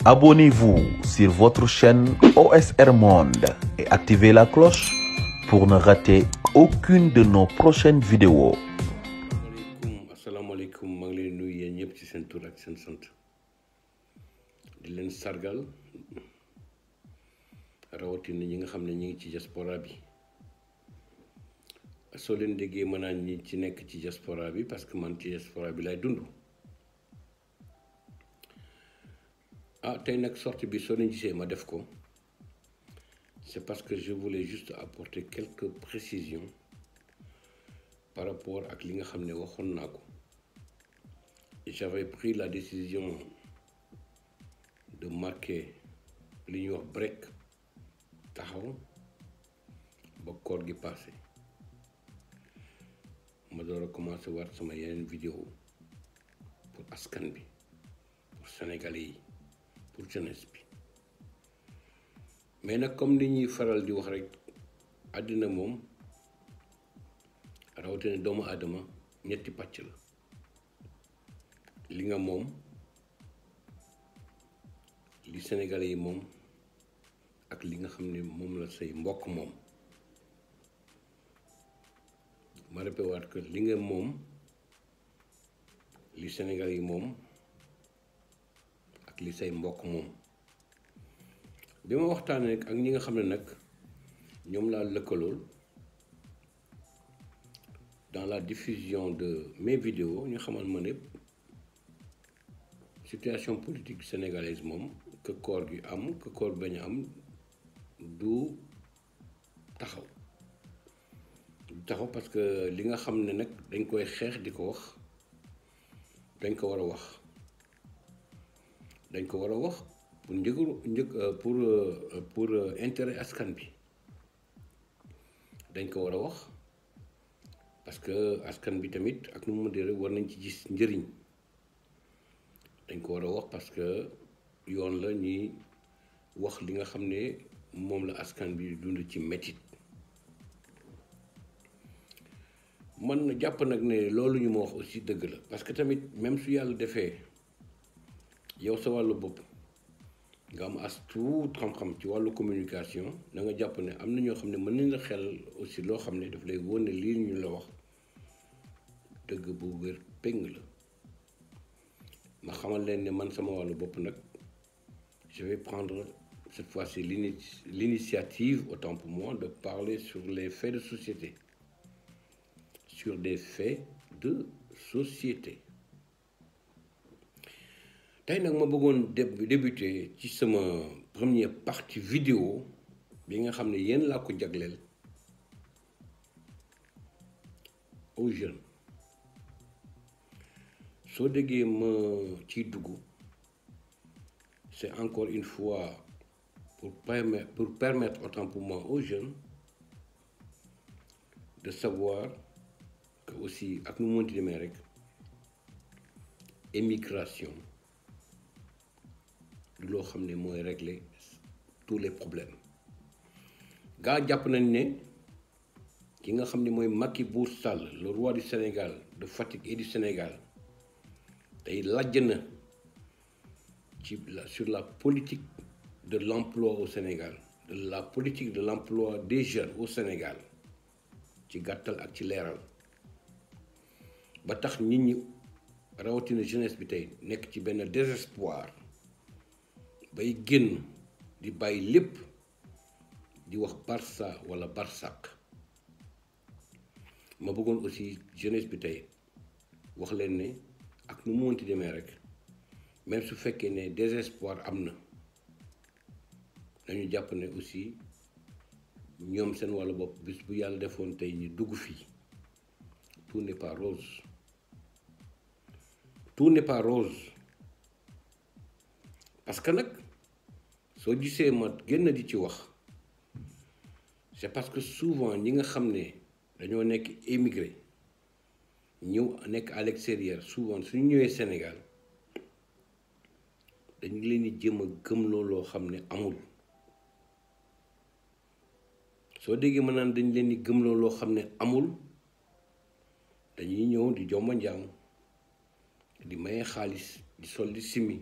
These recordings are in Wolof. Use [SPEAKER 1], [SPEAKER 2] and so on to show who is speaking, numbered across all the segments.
[SPEAKER 1] Abonnez-vous sur votre chaîne OSR Monde et activez la cloche pour ne rater aucune de nos prochaines vidéos.
[SPEAKER 2] asalaamaaleykum maa ngi leen nuyu yéen ñëpp ci seen tur ak seen sant di leen sargal rawatina ñi nga xam ne ñi ngi ci diaspora bi soo leen déggee mën naa ñi ci nekk ci diaspora bi parce que man ci diaspora bi lay dund tey nag sortie bi soo leen gisee ma def ko c'est parce que je voulais juste apporter quelques précisions par rapport ak li nga xam ne waxoon naa ko. J'avais pris la décision de marquer li ñuy wax break taxaw ba koor gi passé ma door a commencé waat sama yeneen vidéo pour askan bi pour sénégalais yi pour jeunesse bi mais nag comme li ñuy faral di wax rek àddina moom rawatina doomu aadama ñetti pàcc la li nga moom li sénégalais yi moom ak li nga xam ne moom la say mbokk moom ma répété waat que li nga moom li sénégalais yi moom ak li say mbokk moom bi ma waxtaanee ak ñi nga xam ne nag ñoom laa lëkkalool dans la diffusion de mes vidéos ñu xamal ma ne situation politique sénégalaise moom que koor gi am que koor bañ a am du taxaw parce que li nga xam ne nag dañ koy xeex di ko wax dañ ko war a wax pour intérêt askan bi dañ ko war a wax parce que askan bi tamit ak nu mu mënee war nañ ci gis njëriñ. dañ ko war a wax parce que yoon la ñuy wax li nga xam ne moom la askan bi dund ci métit man jàpp nag ne loolu ñu ma wax aussi dëgg la parce que tamit même su yàlla defee yow sa wàllu bopp nga am as tuut xam-xam ci wàllu communication da nga jàpp ne am na ñoo xam ne mën nañ la xel aussi loo xam ne daf lay wóor ne lii ñu la wax dëgg bu wér péng la ma xamal leen ne man sama wàllu bopp nag je vais prendre cette fois-ci l'initiative autant pour moi de parler sur les faits de société sur des faits de société tey nag ma bëggoon débuter ci sama première partie vidéo bi nga xam ne yéen laa ko jagleel aux jeunes soo déggee ma ciy dugg c'est encore une fois pour permettre autant pour moi aux jeunes de savoir que aussi ak nu mu mënti demee rek émigration du loo xam ne mooy régler tous les problèmes gaa jàpp nañ ne ki nga xam ne mooy Macky Bour Sall le roi du Sénégal de Fatick et du Sénégal tey lajj na sur la politique de l'emploi au Sénégal la politique de l'emploi des jeunes au Sénégal ci gàttal ak ci leeral ba tax nit ñi rawatina jeunesse bi tey nekk ci benn désespoir bay génn di bàyyi lépp di wax Barça wala Barsaq ma bëggoon aussi jeunesse bi tey wax leen ne ak nu mu mënti demee rek même su fekkee ne désespoir am na nañu jàpp ne aussi ñoom seen wàllu bopp bis bu yàlla defoon tey ñu dugg fii tout n'est pas rose parce que nag soo gisee ma génn di ci wax c'est parce que souvent ñi nga xam ne dañoo nekk émigré ñëw nekk à l'extérieur souvent suñu ñëwee Sénégal dañu leen di jéem a gëmloo loo xam ne amul soo déggee ma naan dañ leen di gëmloo loo xam ne amul dañuy ñëw di jomba njaam di maye xaalis di sol di simi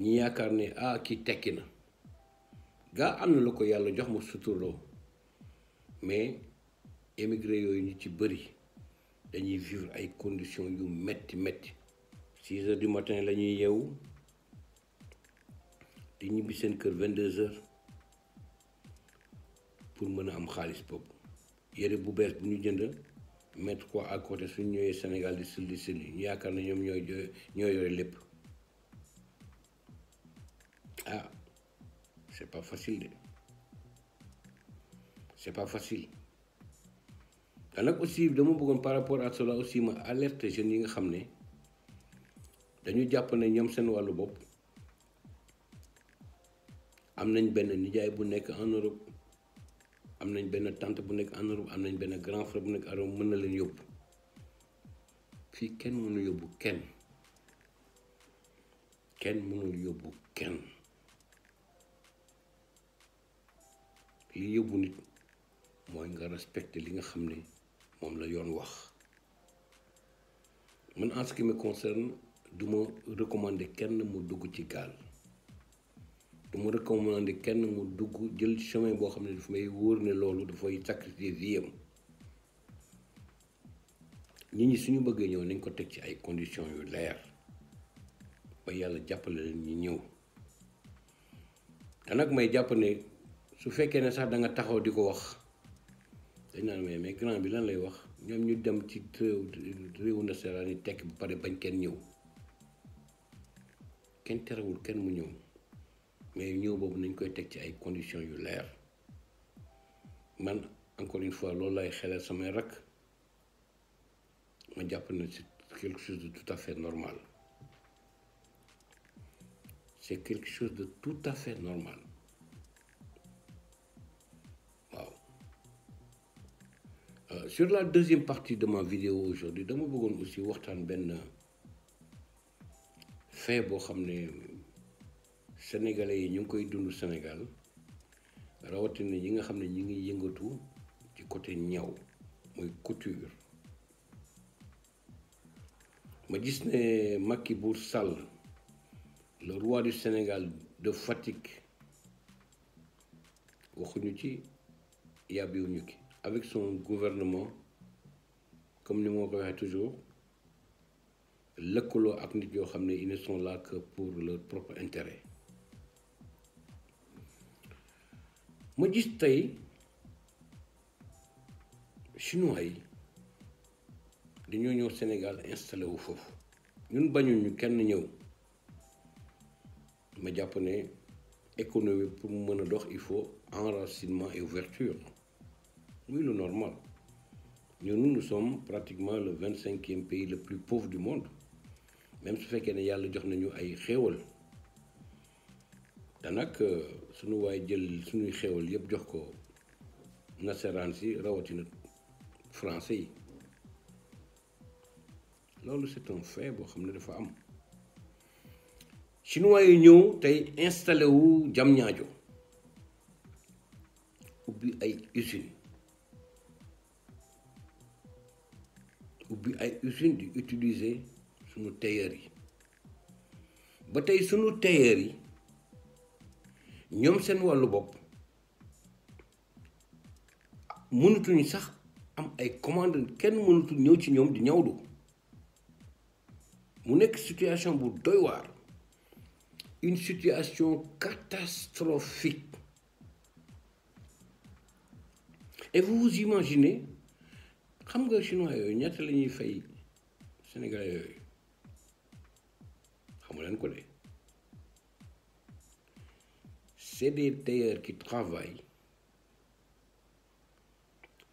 [SPEAKER 2] ñi yaakaar ne ah kii tekki na gaa am na la ko yàlla jox mu suturloo mais émigré yooyu ñu ci bëri dañuy vivre ay conditions yu metti 6 heures du matin la ñuy yeewu di ñibbi seen kër 22 heures pour mën a am xaalis boobu yére bu bees bu ñu jënd mettre quoi à côté suñ ñëwee Sénégal di silli ñu yaakaar ne ñoom ñoo yore lépp ah c'est pas facile te nag aussi dama bëggoon par rapport à cela aussi ma alerte jeunes yi nga xam ne dañu jàpp ne ñoom seen wàllu bopp am nañ benn nijaay bu nekk en Europe am nañ benn tante bu nekk en Europe am nañ benn grand frère bu nekk en Europe mën na leen yóbbu fii kenn mënul yóbbu kenn li yóbbu nit mooy nga respecter li nga xam ne moom la yoon wax man en ce qui me concerne du ma recommander kenn mu dugg ci gaal du ma recommander kenn mu dugg jël chemin boo xam ne daf may wóor ne loolu dafay sacrifier vie am nit ñi suñu bëggee ñëw nañ ko teg ci ay conditions yu leer ba yàlla jàppale leen ñu ñëw te nag may jàpp ne su fekkee ne sax da nga taxaw di ko wax dañ naan mais grand bi lan lay wax ñoom ñu dem ci réewu nasaraan yi tekk bu pare bañ kenn ñëw kenn terewul kenn mu ñëw mais ñëw boobu nañ koy teg ci ay conditions yu leer man encore une fois loolu lay xelal samay rakk ma jàpp ne c'est quelque chose de tout à fait normal sur la deuxième partie de ma vidéo aujourd'hui dama bëggoon aussi waxtaan benn fait boo xam ne sénégalais yi ñu ngi koy dund Sénégal rawatina yi nga xam ne ñu ngi yëngatu ci côté ñaw mooy couture ma gis ne Macky Bour Sall le roi du Sénégal de Fatick waxuñu ci yàbbiwuñu ki avec son gouvernement comme ni moo ko waxee toujours lëkkaloo ak nit yoo xam ne ils ne sont là que pour leur propre intérêt ma gis tey chinois yi dañoo ñëw Sénégal installé wu foofu ñun bañuñu kenn ñëw ma jàpp ne économie pour mu mën a dox il faut enracinement et ouverture muy lu normal nous sommes pratiquement le 25e pays le plus pauvre du monde même su fekkee ne yàlla jox nañu ay xéewal te nag suñu waay jël suñuy xéewal yëpp jox ko nasaraan si rawatina français yi loolu c'est un fait boo xam ne dafa am chinois yi ñëw tey installé wu Diamniadio ubbi ay usines di utiliser suñu tailleur yi ba tey suñu tailleur yi ñoom seen wàllu bopp mënatuñu sax am ay commande kenn mënatul ñëw ci ñoom di ñawdu mu nekk situation bu doy waar une situation catastrophique et vous imaginez xam nga chinois yooyu ñaata la ñuy fay sénégalais yooyu xamu leen ko de c'est des tailleurs qui travaillent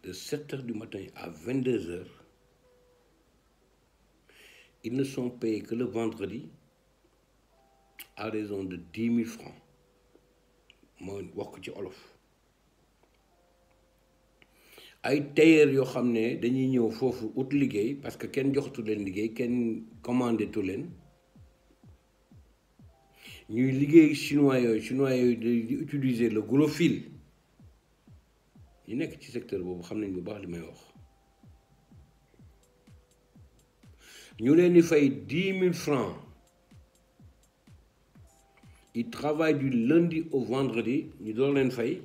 [SPEAKER 2] de 7 heures du matin à 22 heures ils ne sont payés que le vendredi à raison de 10 000 francs moo wax ko ci olof ay tailleur yoo xam ne dañuy ñëw foofu ut liggéey parce que kenn joxatu leen liggéey kenn commandé tu leen ñuy liggéey chinois yooyu di utiliser le gros fil yi nekk ci secteur boobu xam nañ bu baax li may wax ñu leen di fay 10 000 francs ils travaillent du lundi au vendredi ñu door leen fay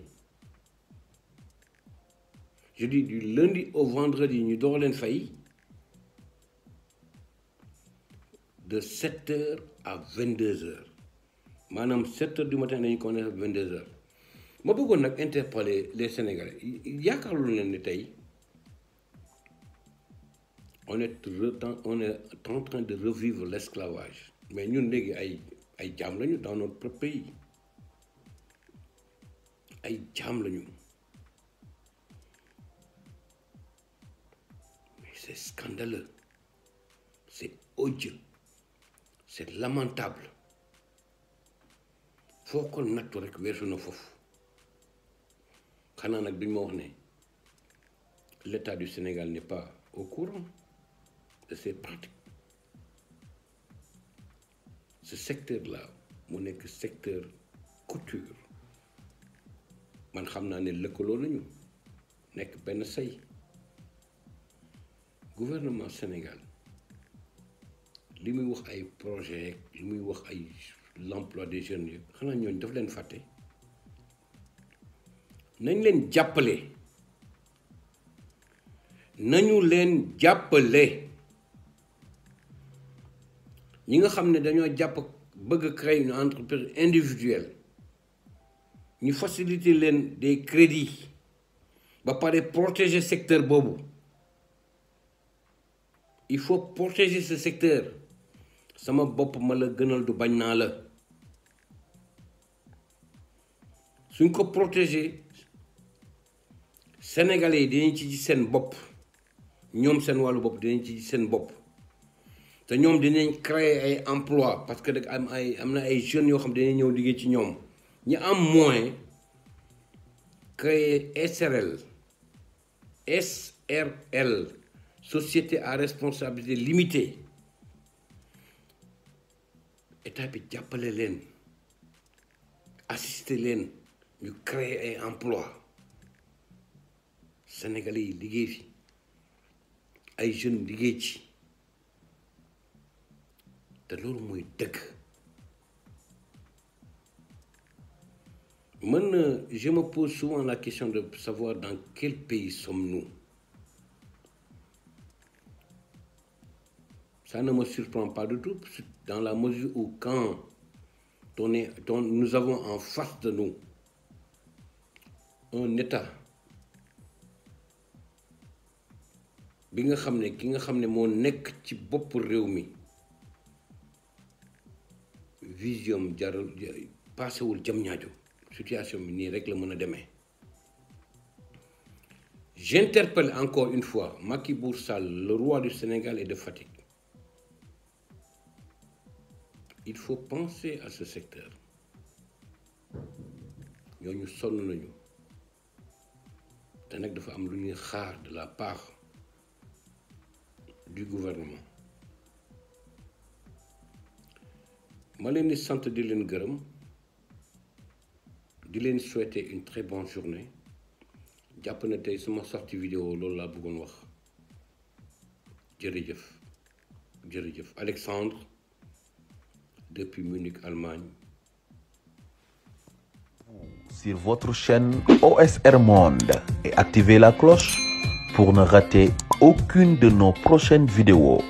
[SPEAKER 2] je dis du lundi au vendredi ñu door leen fay de 7h à 22h maanaam 7h du matin dañu ko nekk 22h ma bëggoon nag interpeller les Sénégalais yaakaarlu leen ni tey on est en train de revivre l'esclavage mais ñun léegi ay jaam lañu dans notre pays ay jaam lañu mais c'est scandaleux c'est odieux c'est lamentable foo ko nattu rek weesu na foofu xanaa nag duñ ma wax ne l'État du Sénégal n'est pas au courant de ces pratiques ce secteur-là mu nekk secteur couture man xam naa ne lëkkaloo nañu nekk benn say gouvernement Sénégal li muy wax ay projet li muy wax ay l'emploi des jeunes yi xanaa ñooñu daf leen fàtte nañ leen jàppale nañu leen jàppale ñi nga xam ne dañoo jàpp bëgg a créer une entreprise individuelle ñu faciliter leen des crédits ba pare protéger secteur boobu il faut protéger ce secteur sama bopp ma la gënal du bañ naa la suñ ko protéger Sénégalais yi dinañ ci gis seen bopp ñoom seen wàllu bopp dinañ ci gis seen bopp te ñoom dinañ créer ay emploi parce que am na ay jeunes yoo xam dinañ ñëw liggéey ci ñoom ñi am moyen créer SRL société à responsabilité limitée état bi jàppale leen assister leen ñu créer ay emploi Sénégalais yi liggéey fi ay jeunes liggéey ci te loolu mooy dëgg man je me pose souvent la question de savoir dans quel pays sommes-nous. Ça ne me surprend pas du tout dans la mesure où quand nous avons en face de nous un État bi nga xam ne ki nga xam ne moo nekk ci bopp réew mi vision jarul paasewul jam ñaajo situation bi nii rek la mën a demee. J'interpelle encore une fois Macky Bour Sall, le roi du Sénégal et de Fatick. Il faut penser à ce secteur. ñooñu sonn nañu te nag dafa am lu ñuy xaar de la part du gouvernement. ma leen di sant di leen gërëm di leen souhaiter une très bonne journée jàpp na tey suma sorti vidéo loolu laa bëggoon wax jërëjëf Alexandre depuis Munich, Allemagne.
[SPEAKER 1] Sur votre chaîne OSR Monde et activez la cloche pour ne rater aucune de nos prochaines vidéos.